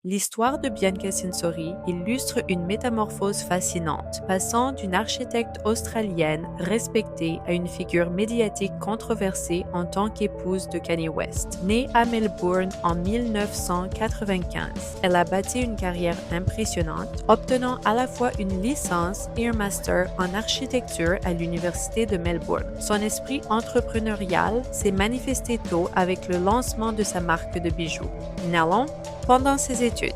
L'histoire de Bianca Censori illustre une métamorphose fascinante, passant d'une architecte australienne respectée à une figure médiatique controversée en tant qu'épouse de Kanye West. Née à Melbourne en 1995, elle a bâti une carrière impressionnante, obtenant à la fois une licence et un master en architecture à l'Université de Melbourne. Son esprit entrepreneurial s'est manifesté tôt avec le lancement de sa marque de bijoux, Nalon, pendant ses études.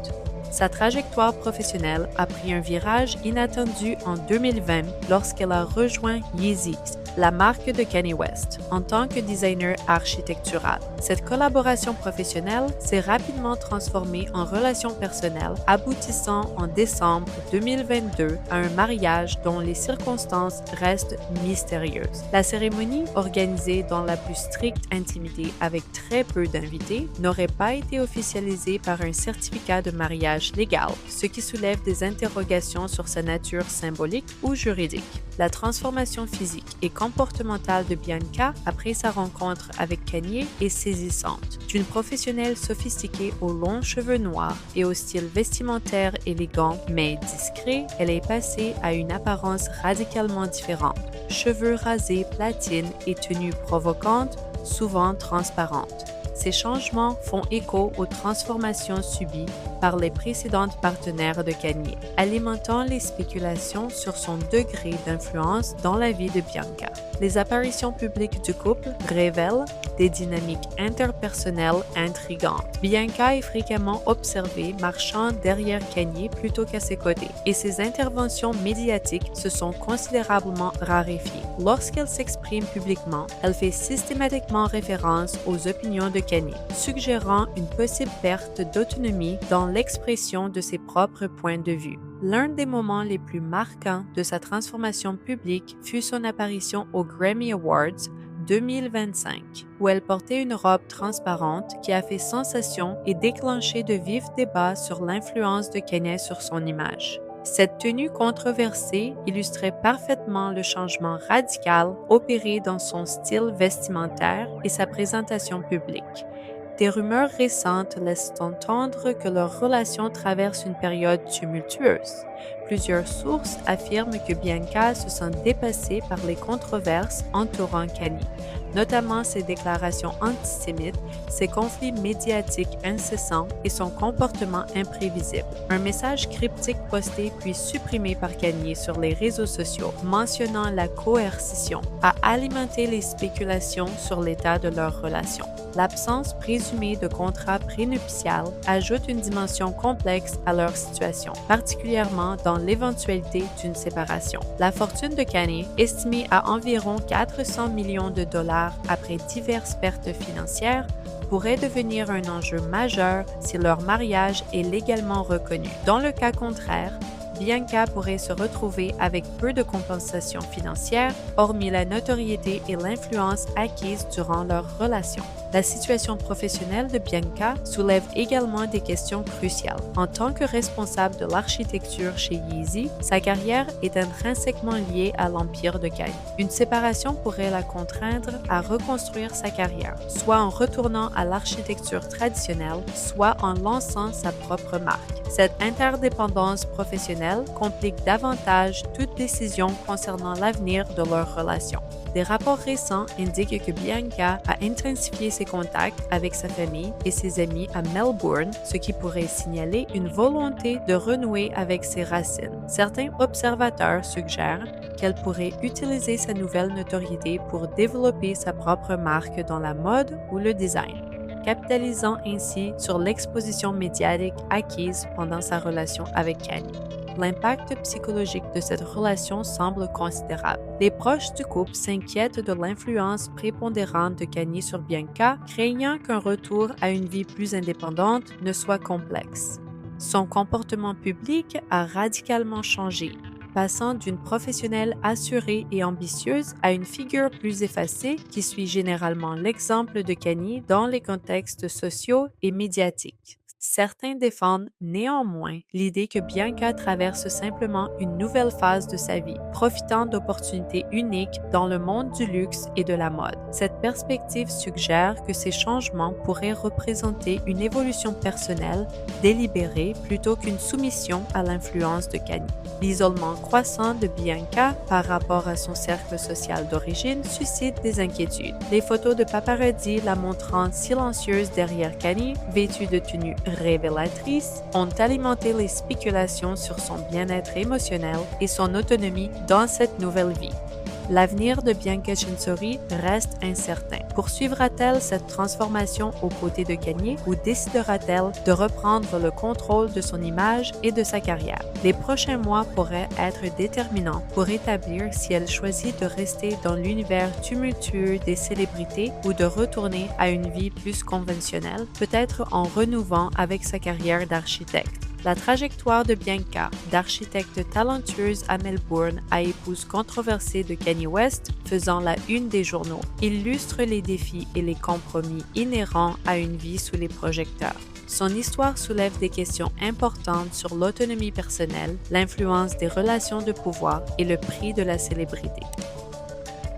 Sa trajectoire professionnelle a pris un virage inattendu en 2020 lorsqu'elle a rejoint Yeezys, la marque de Kanye West, en tant que designer architectural. Cette collaboration professionnelle s'est rapidement transformée en relation personnelle, aboutissant en décembre 2022 à un mariage dont les circonstances restent mystérieuses. La cérémonie, organisée dans la plus stricte intimité avec très peu d'invités, n'aurait pas été officialisée par un certificat de mariage légal, ce qui soulève des interrogations sur sa nature symbolique ou juridique. La transformation physique et comportementale de Bianca après sa rencontre avec Kanye est saisissante. D'une professionnelle sophistiquée aux longs cheveux noirs et au style vestimentaire élégant mais discret, elle est passée à une apparence radicalement différente. Cheveux rasés platine et tenue provocante, souvent transparente. Ces changements font écho aux transformations subies par les précédentes partenaires de Kanye, alimentant les spéculations sur son degré d'influence dans la vie de Bianca. Les apparitions publiques du couple révèlent des dynamiques interpersonnelles intrigantes. Bianca est fréquemment observée marchant derrière Kanye plutôt qu'à ses côtés, et ses interventions médiatiques se sont considérablement raréfiées. Lorsqu'elle s'exprime publiquement, elle fait systématiquement référence aux opinions de Kanye, suggérant une possible perte d'autonomie dans l'expression de ses propres points de vue. L'un des moments les plus marquants de sa transformation publique fut son apparition aux Grammy Awards 2025, où elle portait une robe transparente qui a fait sensation et déclenché de vifs débats sur l'influence de Kanye sur son image. Cette tenue controversée illustrait parfaitement le changement radical opéré dans son style vestimentaire et sa présentation publique. Des rumeurs récentes laissent entendre que leur relation traverse une période tumultueuse. Plusieurs sources affirment que Bianca se sent dépassée par les controverses entourant Kanye, notamment ses déclarations antisémites, ses conflits médiatiques incessants et son comportement imprévisible. Un message cryptique posté puis supprimé par Kanye sur les réseaux sociaux mentionnant la coercition a alimenté les spéculations sur l'état de leur relation. L'absence présumée de contrat prénuptial ajoute une dimension complexe à leur situation, particulièrement dans l'éventualité d'une séparation. La fortune de Kanye, estimée à environ 400 millions de dollars après diverses pertes financières, pourrait devenir un enjeu majeur si leur mariage est légalement reconnu. Dans le cas contraire, Bianca pourrait se retrouver avec peu de compensation financière, hormis la notoriété et l'influence acquises durant leur relation. La situation professionnelle de Bianca soulève également des questions cruciales. En tant que responsable de l'architecture chez Yeezy, sa carrière est intrinsèquement liée à l'empire de Kanye. Une séparation pourrait la contraindre à reconstruire sa carrière, soit en retournant à l'architecture traditionnelle, soit en lançant sa propre marque. Cette interdépendance professionnelle complique davantage toute décision concernant l'avenir de leur relation. Des rapports récents indiquent que Bianca a intensifié ses contacts avec sa famille et ses amis à Melbourne, ce qui pourrait signaler une volonté de renouer avec ses racines. Certains observateurs suggèrent qu'elle pourrait utiliser sa nouvelle notoriété pour développer sa propre marque dans la mode ou le design, capitalisant ainsi sur l'exposition médiatique acquise pendant sa relation avec Kanye. L'impact psychologique de cette relation semble considérable. Les proches du couple s'inquiètent de l'influence prépondérante de Kanye sur Bianca, craignant qu'un retour à une vie plus indépendante ne soit complexe. Son comportement public a radicalement changé, passant d'une professionnelle assurée et ambitieuse à une figure plus effacée qui suit généralement l'exemple de Kanye dans les contextes sociaux et médiatiques. Certains défendent néanmoins l'idée que Bianca traverse simplement une nouvelle phase de sa vie, profitant d'opportunités uniques dans le monde du luxe et de la mode. Cette perspective suggère que ces changements pourraient représenter une évolution personnelle, délibérée, plutôt qu'une soumission à l'influence de Kanye. L'isolement croissant de Bianca par rapport à son cercle social d'origine suscite des inquiétudes. Les photos de paparazzi la montrant silencieuse derrière Kanye, vêtue de tenues révélatrices, ont alimenté les spéculations sur son bien-être émotionnel et son autonomie dans cette nouvelle vie. L'avenir de Bianca Censori reste incertain. Poursuivra-t-elle cette transformation aux côtés de Kanye ou décidera-t-elle de reprendre le contrôle de son image et de sa carrière? Les prochains mois pourraient être déterminants pour établir si elle choisit de rester dans l'univers tumultueux des célébrités ou de retourner à une vie plus conventionnelle, peut-être en renouant avec sa carrière d'architecte. La trajectoire de Bianca, d'architecte talentueuse à Melbourne à épouse controversée de Kanye West, faisant la une des journaux, illustre les défis et les compromis inhérents à une vie sous les projecteurs. Son histoire soulève des questions importantes sur l'autonomie personnelle, l'influence des relations de pouvoir et le prix de la célébrité.